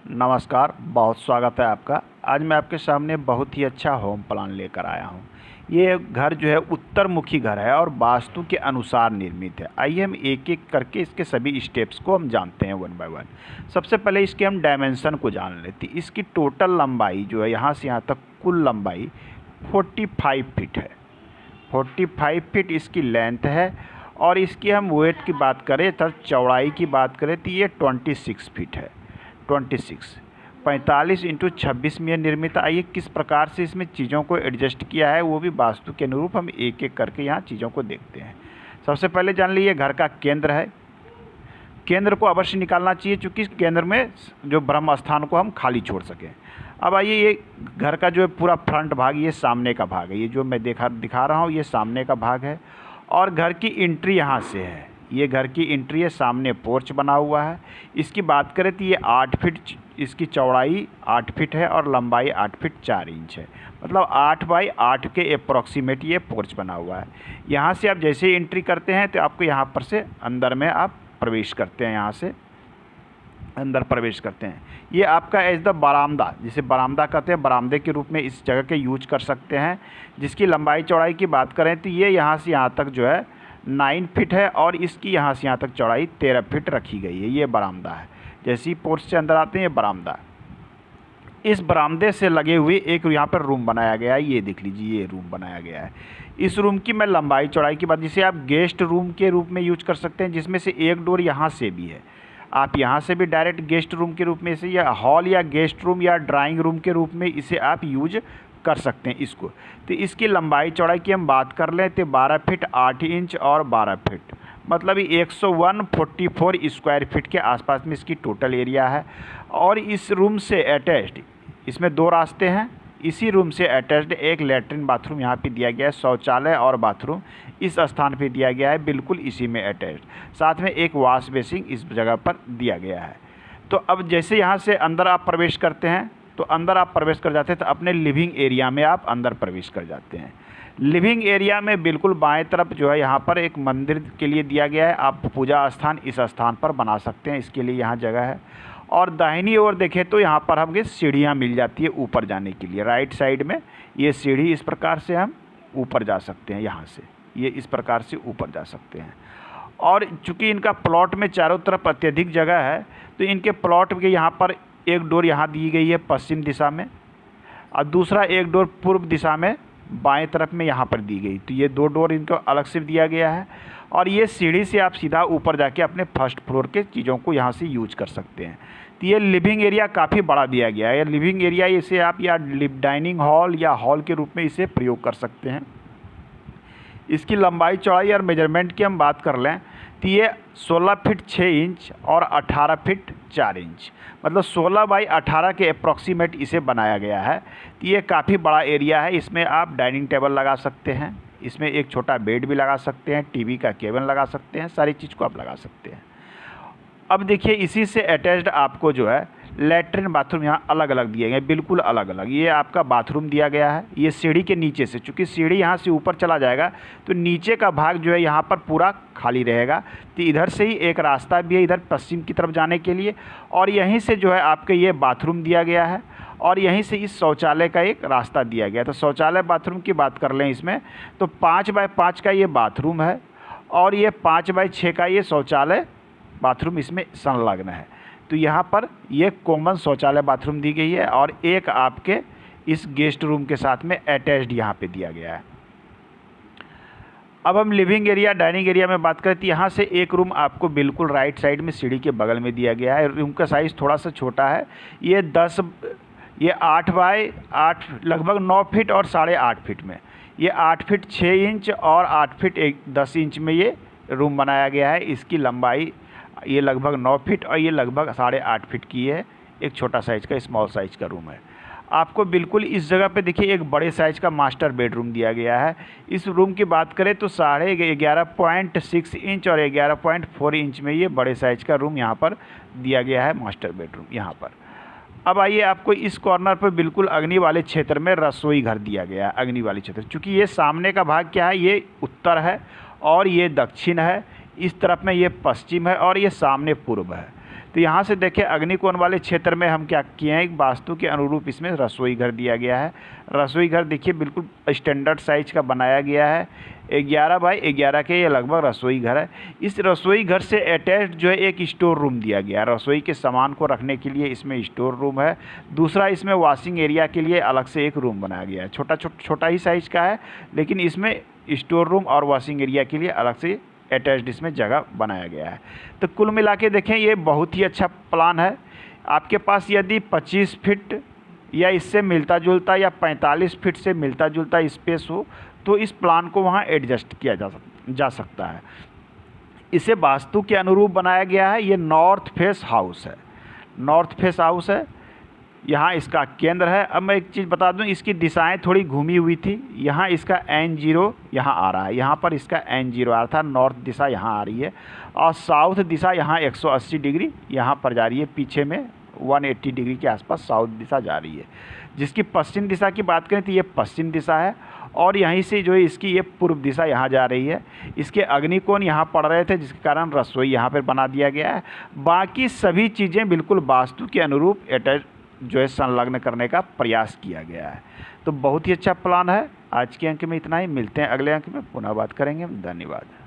नमस्कार, बहुत स्वागत है आपका। आज मैं आपके सामने बहुत ही अच्छा होम प्लान लेकर आया हूँ। ये घर जो है उत्तर मुखी घर है और वास्तु के अनुसार निर्मित है। आइए हम एक एक करके इसके सभी स्टेप्स को हम जानते हैं वन बाय वन। सबसे पहले इसके हम डायमेंशन को जान लेते हैं। इसकी टोटल लंबाई जो है यहाँ से यहाँ तक कुल लंबाई 45 फीट है। 45 फीट इसकी लेंथ है। और इसकी हम वेट की बात करें तो चौड़ाई की बात करें तो ये 26 फीट है। 45 इंटू 26 में निर्मित। आइए किस प्रकार से इसमें चीज़ों को एडजस्ट किया है वो भी वास्तु के अनुरूप हम एक एक करके यहाँ चीज़ों को देखते हैं। सबसे पहले जान लीजिए घर का केंद्र है। केंद्र को अवश्य निकालना चाहिए क्योंकि केंद्र में जो ब्रह्म स्थान को हम खाली छोड़ सकें। अब आइए ये घर का जो है पूरा फ्रंट भाग, ये सामने का भाग है। ये जो मैं दिखा रहा हूँ ये सामने का भाग है। और घर की एंट्री यहाँ से है। ये घर की एंट्री है, सामने पोर्च बना हुआ है। इसकी बात करें तो ये 8 फीट, इसकी चौड़ाई 8 फीट है और लंबाई 8 फीट 4 इंच है। मतलब 8 बाई 8 के अप्रॉक्सीमेट ये पोर्च बना हुआ है। यहाँ से आप जैसे ही एंट्री करते हैं तो आपको यहाँ पर से अंदर में आप प्रवेश करते हैं। यहाँ से अंदर प्रवेश करते हैं। ये आपका एज द बरामदा, जिसे बरामदा कहते हैं, बरामदे के रूप में इस जगह के यूज कर सकते हैं। जिसकी लंबाई चौड़ाई की बात करें तो ये यहाँ से यहाँ तक जो है 9 फीट है और इसकी यहाँ से यहाँ तक चौड़ाई 13 फीट रखी गई है। ये बरामदा है। जैसे ही पोर्च से अंदर आते हैं ये बरामदा। इस बरामदे से लगे हुए एक यहाँ पर रूम बनाया गया है। ये देख लीजिए, ये रूम बनाया गया है। इस रूम की मैं लंबाई चौड़ाई की बात, जिसे आप गेस्ट रूम के रूप में यूज कर सकते हैं, जिसमें से एक डोर यहाँ से भी है। आप यहाँ से भी डायरेक्ट गेस्ट रूम के रूप में इसे, या हॉल या गेस्ट रूम या ड्राइंग रूम के रूप में इसे आप यूज कर सकते हैं इसको। तो इसकी लंबाई चौड़ाई की हम बात कर लें तो 12 फीट 8 इंच और 12 फीट, मतलब 144 स्क्वायर फीट के आसपास में इसकी टोटल एरिया है। और इस रूम से अटैच्ड इसमें 2 रास्ते हैं। इसी रूम से अटैच्ड एक लेटरिन बाथरूम यहाँ पे दिया गया है। शौचालय और बाथरूम इस स्थान पे दिया गया है, बिल्कुल इसी में अटैच्ड। साथ में एक वॉश बेसिन इस जगह पर दिया गया है। तो अब जैसे यहाँ से अंदर आप प्रवेश करते हैं तो अंदर आप प्रवेश कर जाते हैं तो अपने लिविंग एरिया में आप अंदर प्रवेश कर जाते हैं। लिविंग एरिया में बिल्कुल बाएं तरफ जो है यहाँ पर एक मंदिर के लिए दिया गया है। आप पूजा स्थान इस स्थान पर बना सकते हैं, इसके लिए यहाँ जगह है। और दाहिनी ओर देखें तो यहाँ पर हमें सीढ़ियाँ मिल जाती है ऊपर जाने के लिए। राइट साइड में ये सीढ़ी, इस प्रकार से हम ऊपर जा सकते हैं। यहाँ से ये इस प्रकार से ऊपर जा सकते हैं। और चूँकि इनका प्लॉट में चारों तरफ अत्यधिक जगह है तो इनके प्लॉट के यहाँ पर एक डोर यहाँ दी गई है पश्चिम दिशा में और दूसरा एक डोर पूर्व दिशा में बाएं तरफ में यहाँ पर दी गई। तो ये 2 डोर इनको अलग से दिया गया है। और ये सीढ़ी से आप सीधा ऊपर जाके अपने फर्स्ट फ्लोर के चीज़ों को यहाँ से यूज कर सकते हैं। तो ये लिविंग एरिया काफ़ी बड़ा दिया गया है। लिविंग एरिया इसे आप या डाइनिंग हॉल या हॉल के रूप में इसे प्रयोग कर सकते हैं। इसकी लंबाई चौड़ाई और मेजरमेंट की हम बात कर लें तो ये 16 फीट 6 इंच और 18 फीट 4 इंच, मतलब 16 बाई 18 के अप्रॉक्सीमेट इसे बनाया गया है। तो ये काफ़ी बड़ा एरिया है। इसमें आप डाइनिंग टेबल लगा सकते हैं, इसमें एक छोटा बेड भी लगा सकते हैं, टीवी का केबिन लगा सकते हैं, सारी चीज़ को आप लगा सकते हैं। अब देखिए इसी से अटैच्ड आपको जो है लेटरिन बाथरूम यहाँ अलग अलग दिए गए, बिल्कुल अलग अलग। ये आपका बाथरूम दिया गया है। ये सीढ़ी के नीचे से, चूँकि सीढ़ी यहाँ से ऊपर चला जाएगा तो नीचे का भाग जो है यहाँ पर पूरा खाली रहेगा। तो इधर से ही एक रास्ता भी है इधर पश्चिम की तरफ जाने के लिए। और यहीं से जो है आपके ये बाथरूम दिया गया है और यहीं से इस शौचालय का एक रास्ता दिया गया है। तो शौचालय बाथरूम की बात कर लें इसमें तो 5 बाई 5 का ये बाथरूम है और ये 5 बाई 6 का ये शौचालय बाथरूम इसमें संलग्न है। तो यहाँ पर ये कॉमन शौचालय बाथरूम दी गई है और एक आपके इस गेस्ट रूम के साथ में अटैच्ड यहाँ पे दिया गया है। अब हम लिविंग एरिया डाइनिंग एरिया में बात करें तो यहाँ से एक रूम आपको बिल्कुल राइट साइड में सीढ़ी के बगल में दिया गया है। रूम का साइज़ थोड़ा सा छोटा है। ये 8 बाई 8 लगभग 9 फीट और 8.5 फीट में, ये 8 फीट 6 इंच और 8 फीट 10 इंच में ये रूम बनाया गया है। इसकी लंबाई ये लगभग 9 फीट और ये लगभग 8.5 फीट की है। एक छोटा साइज़ का स्मॉल साइज़ का रूम है। आपको बिल्कुल इस जगह पे देखिए एक बड़े साइज़ का मास्टर बेडरूम दिया गया है। इस रूम की बात करें तो 11.6 इंच और 11.4 इंच में ये बड़े साइज़ का रूम यहाँ पर दिया गया है, मास्टर बेडरूम यहाँ पर। अब आइए आपको इस कॉर्नर पर बिल्कुल अग्नि वाले क्षेत्र में रसोई घर दिया गया है। अग्नि वाले क्षेत्र, चूँकि ये सामने का भाग क्या है, ये उत्तर है और ये दक्षिण है। इस तरफ में ये पश्चिम है और ये सामने पूर्व है। तो यहाँ से देखें अग्निकोण वाले क्षेत्र में हम क्या किए हैं, वास्तु के अनुरूप इसमें रसोई घर दिया गया है। रसोई घर देखिए बिल्कुल स्टैंडर्ड साइज का बनाया गया है, 11 बाई 11 के ये लगभग रसोई घर है। इस रसोई घर से अटैच जो है एक स्टोर रूम दिया गया है, रसोई के सामान को रखने के लिए इसमें स्टोर रूम है। दूसरा इसमें वॉशिंग एरिया के लिए अलग से एक रूम बनाया गया है, छोटा ही साइज़ का है, लेकिन इसमें स्टोर रूम और वॉशिंग एरिया के लिए अलग से अटैच्ड इसमें जगह बनाया गया है। तो कुल मिला के देखें ये बहुत ही अच्छा प्लान है। आपके पास यदि 25 फीट या इससे मिलता जुलता या 45 फीट से मिलता जुलता स्पेस हो तो इस प्लान को वहाँ एडजस्ट किया जा सकता है। इसे वास्तु के अनुरूप बनाया गया है। ये नॉर्थ फेस हाउस है, नॉर्थ फेस हाउस है, यहाँ इसका केंद्र है। अब मैं एक चीज़ बता दूं, इसकी दिशाएं थोड़ी घूमी हुई थी। यहाँ इसका N0 यहाँ आ रहा है, यहाँ पर इसका N0 आ रहा था, नॉर्थ दिशा यहाँ आ रही है और साउथ दिशा यहाँ 180 डिग्री यहाँ पर जा रही है, पीछे में 180 डिग्री के आसपास साउथ दिशा जा रही है। जिसकी पश्चिम दिशा की बात करें तो ये पश्चिम दिशा है और यहीं से जो है इसकी ये पूर्व दिशा यहाँ जा रही है। इसके अग्निकोण यहाँ पड़ रहे थे जिसके कारण रसोई यहाँ पर बना दिया गया है। बाकी सभी चीज़ें बिल्कुल वास्तु के अनुरूप अटैच जो है संलग्न करने का प्रयास किया गया है। तो बहुत ही अच्छा प्लान है। आज के अंक में इतना ही, मिलते हैं अगले अंक में, पुनः बात करेंगे। धन्यवाद।